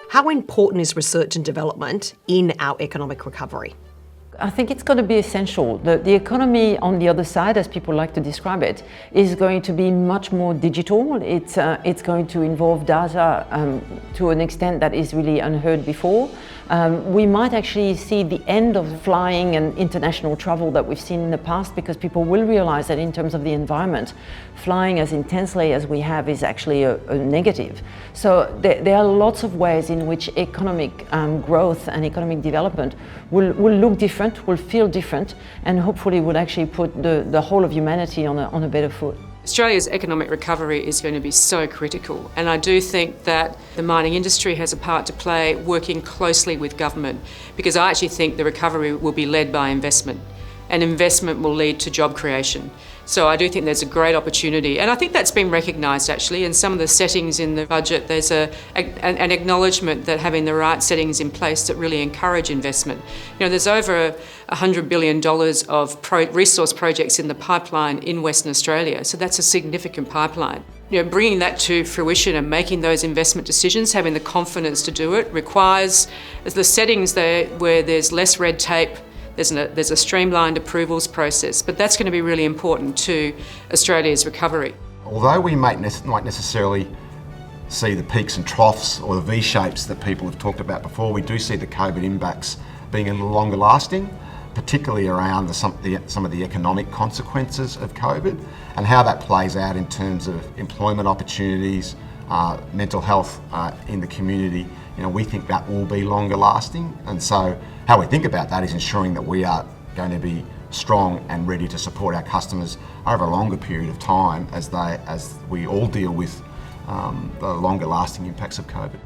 How important is research and development in our economic recovery? I think it's going to be essential. The economy on the other side, as people like to describe it, is going to be much more digital. It's going to involve data to an extent that is really unheard before. We might actually see the end of flying and international travel that we've seen in the past, because people will realize that in terms of the environment, flying as intensely as we have is actually a negative. So there are lots of ways in which economic growth and economic development will look different, will feel different, and hopefully will actually put the whole of humanity on a better foot. Australia's economic recovery is going to be so critical, and I do think that the mining industry has a part to play working closely with government, because I actually think the recovery will be led by investment, and investment will lead to job creation. So I do think there's a great opportunity, and I think that's been recognised actually in some of the settings in the budget. There's an acknowledgement that having the right settings in place that really encourage investment. You know, there's over $100 billion of resource projects in the pipeline in Western Australia, so that's a significant pipeline. You know, bringing that to fruition and making those investment decisions, having the confidence to do it, requires the settings there where there's less red tape. There's a streamlined approvals process, but that's going to be really important to Australia's recovery. Although we might necessarily see the peaks and troughs or the V-shapes that people have talked about before, we do see the COVID impacts being a little longer lasting, particularly around some of the economic consequences of COVID and how that plays out in terms of employment opportunities, mental health in the community. You know, we think that will be longer lasting, and so how we think about that is ensuring that we are going to be strong and ready to support our customers over a longer period of time as we all deal with the longer lasting impacts of COVID.